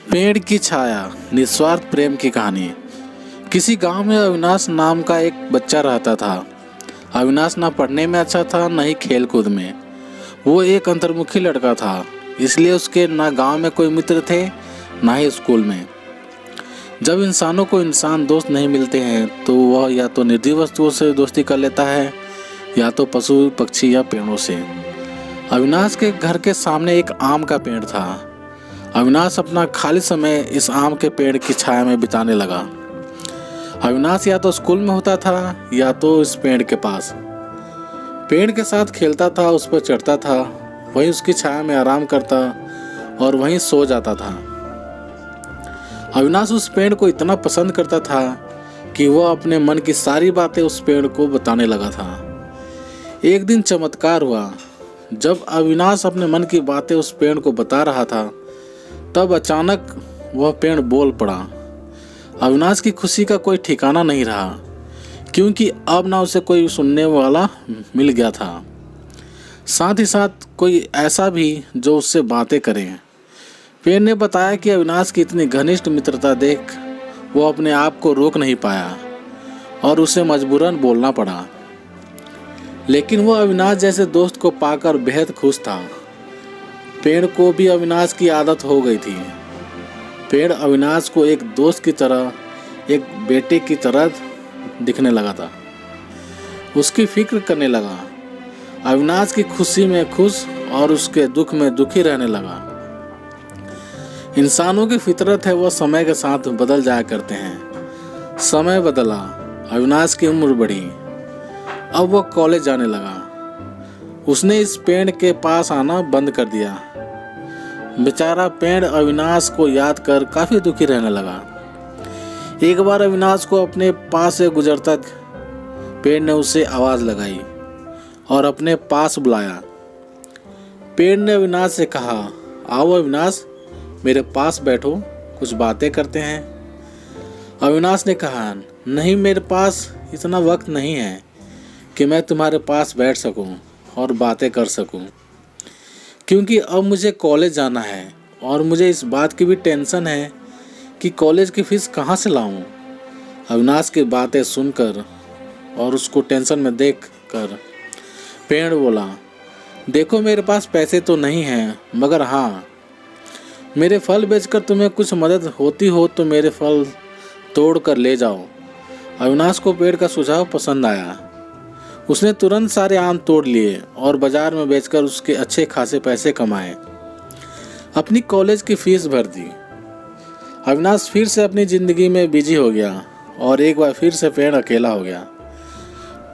पेड़ की छाया, निस्वार्थ प्रेम की कहानी। किसी गांव में अविनाश नाम का एक बच्चा रहता था। अविनाश ना पढ़ने में अच्छा था, न ही खेल कूद में। वो एक अंतर्मुखी लड़का था, इसलिए उसके ना गांव में कोई मित्र थे, ना ही स्कूल में। जब इंसानों को इंसान दोस्त नहीं मिलते हैं तो वह या तो निर्जीव वस्तुओं से दोस्ती कर लेता है, या तो पशु पक्षी या पेड़ों से। अविनाश के घर के सामने एक आम का पेड़ था। अविनाश अपना खाली समय इस आम के पेड़ की छाया में बिताने लगा। अविनाश या तो स्कूल में होता था या तो इस पेड़ के पास। पेड़ के साथ खेलता था, उस पर चढ़ता था, वहीं उसकी छाया में आराम करता और वहीं सो जाता था। अविनाश उस पेड़ को इतना पसंद करता था कि वह अपने मन की सारी बातें उस पेड़ को बताने लगा था। एक दिन चमत्कार हुआ। जब अविनाश अपने मन की बातें उस पेड़ को बता रहा था, तब अचानक वह पेड़ बोल पड़ा। अविनाश की खुशी का कोई ठिकाना नहीं रहा, क्योंकि अब ना उसे कोई सुनने वाला मिल गया था, साथ ही साथ कोई ऐसा भी जो उससे बातें करे। पेड़ ने बताया कि अविनाश की इतनी घनिष्ठ मित्रता देख वो अपने आप को रोक नहीं पाया और उसे मजबूरन बोलना पड़ा। लेकिन वो अविनाश जैसे दोस्त को पाकर बेहद खुश था। पेड़ को भी अविनाश की आदत हो गई थी। पेड़ अविनाश को एक दोस्त की तरह, एक बेटे की तरह दिखने लगा था। उसकी फिक्र करने लगा। अविनाश की खुशी में खुश और उसके दुख में दुखी रहने लगा। इंसानों की फितरत है, वह समय के साथ बदल जाया करते हैं। समय बदला, अविनाश की उम्र बढ़ी। अब वह कॉलेज जाने लगा। उसने इस पेड़ के पास आना बंद कर दिया। बेचारा पेड़ अविनाश को याद कर काफी दुखी रहने लगा। एक बार अविनाश को अपने पास से गुजरता पेड़ ने उसे आवाज लगाई और अपने पास बुलाया। पेड़ ने अविनाश से कहा, आओ अविनाश, मेरे पास बैठो, कुछ बातें करते हैं। अविनाश ने कहा, नहीं, मेरे पास इतना वक्त नहीं है कि मैं तुम्हारे पास बैठ सकूं और बातें कर सकूं, क्योंकि अब मुझे कॉलेज जाना है और मुझे इस बात की भी टेंशन है कि कॉलेज की फीस कहाँ से लाऊं। अविनाश की बातें सुनकर और उसको टेंशन में देखकर पेड़ बोला, देखो, मेरे पास पैसे तो नहीं हैं, मगर हाँ, मेरे फल बेचकर तुम्हें कुछ मदद होती हो तो मेरे फल तोड़ कर ले जाओ। अविनाश को पेड़ का सुझाव पसंद आया। उसने तुरंत सारे आम तोड़ लिए और बाजार में बेचकर उसके अच्छे खासे पैसे कमाए। अपनी कॉलेज की फीस भर दी। अविनाश फिर से अपनी जिंदगी में बिजी हो गया और एक बार फिर से पेड़ अकेला हो गया।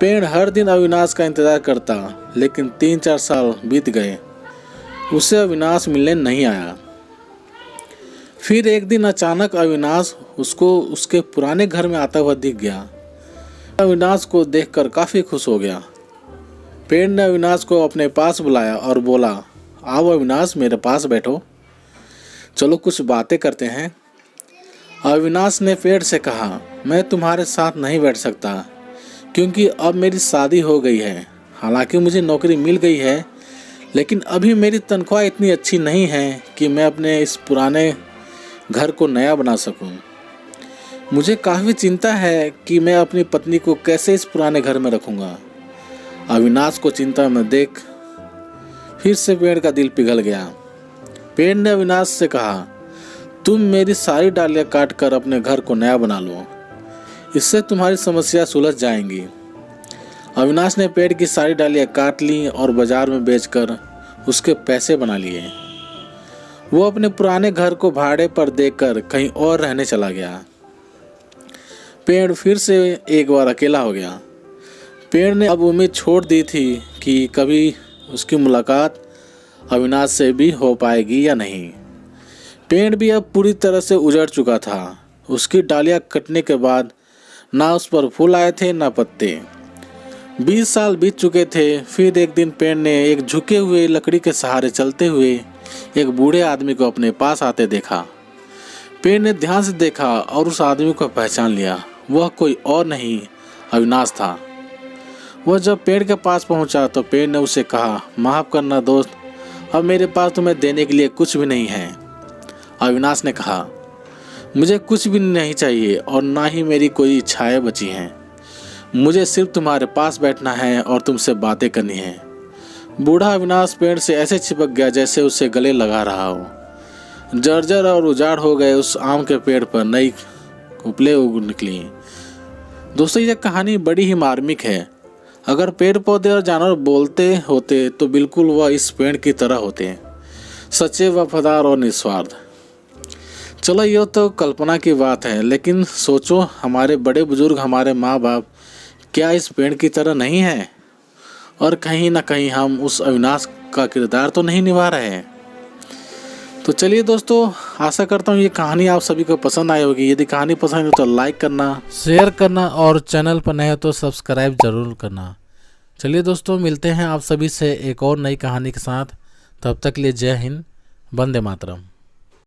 पेड़ हर दिन अविनाश का इंतजार करता, लेकिन 3-4 साल बीत गए, उसे अविनाश मिलने नहीं आया। फिर एक दिन अचानक अविनाश उसको उसके पुराने घर में आता हुआ दिख गया। अविनाश को देखकर काफी खुश हो गया। पेड़ ने अविनाश को अपने पास बुलाया और बोला, आओ अविनाश, मेरे पास बैठो, चलो कुछ बातें करते हैं। अविनाश ने पेड़ से कहा, मैं तुम्हारे साथ नहीं बैठ सकता, क्योंकि अब मेरी शादी हो गई है। हालांकि मुझे नौकरी मिल गई है, लेकिन अभी मेरी तनख्वाह इतनी अच्छी नहीं है कि मैं अपने इस पुराने घर को नया बना सकूं। मुझे काफ़ी चिंता है कि मैं अपनी पत्नी को कैसे इस पुराने घर में रखूंगा। अविनाश को चिंता में देख फिर से पेड़ का दिल पिघल गया। पेड़ ने अविनाश से कहा, तुम मेरी सारी डालियां काट कर अपने घर को नया बना लो, इससे तुम्हारी समस्या सुलझ जाएंगी। अविनाश ने पेड़ की सारी डालियां काट ली और बाजार में बेचकर उसके पैसे बना लिए। वो अपने पुराने घर को भाड़े पर देकर कहीं और रहने चला गया। पेड़ फिर से एक बार अकेला हो गया। पेड़ ने अब उम्मीद छोड़ दी थी कि कभी उसकी मुलाकात अविनाश से भी हो पाएगी या नहीं। पेड़ भी अब पूरी तरह से उजड़ चुका था। उसकी डालियां कटने के बाद ना उस पर फूल आए थे, ना पत्ते। 20 साल बीत चुके थे। फिर एक दिन पेड़ ने एक झुके हुए लकड़ी के सहारे चलते हुए एक बूढ़े आदमी को अपने पास आते देखा। पेड़ ने ध्यान से देखा और उस आदमी को पहचान लिया। वह कोई और नहीं, अविनाश था। वह जब पेड़ के पास पहुंचा तो पेड़ ने उसे कहा, माफ़ करना दोस्त, अब मेरे पास तुम्हें देने के लिए कुछ भी नहीं है। अविनाश ने कहा, मुझे कुछ भी नहीं चाहिए और ना ही मेरी कोई इच्छाएं बची हैं। मुझे सिर्फ तुम्हारे पास बैठना है और तुमसे बातें करनी है। बूढ़ा अविनाश पेड़ से ऐसे चिपक गया जैसे उसे गले लगा रहा हो। जर्जर और उजाड़ हो गए उस आम के पेड़ पर नई उपले उग निकली। दोस्तों, यह कहानी बड़ी ही मार्मिक है। अगर पेड़ पौधे और जानवर बोलते होते तो बिल्कुल वह इस पेड़ की तरह होते हैं, सच्चे, वफादार और निस्वार्थ। चलो, यह तो कल्पना की बात है, लेकिन सोचो, हमारे बड़े बुजुर्ग, हमारे माँ बाप क्या इस पेड़ की तरह नहीं है? और कहीं ना कहीं हम उस अविनाश का किरदार तो नहीं निभा रहे हैं। तो चलिए दोस्तों, आशा करता हूँ ये कहानी आप सभी को पसंद आई होगी। यदि कहानी पसंद है तो लाइक करना, शेयर करना और चैनल पर नए हो तो सब्सक्राइब जरूर करना। चलिए दोस्तों, मिलते हैं आप सभी से एक और नई कहानी के साथ। तब तक के लिए जय हिंद, वंदे मातरम।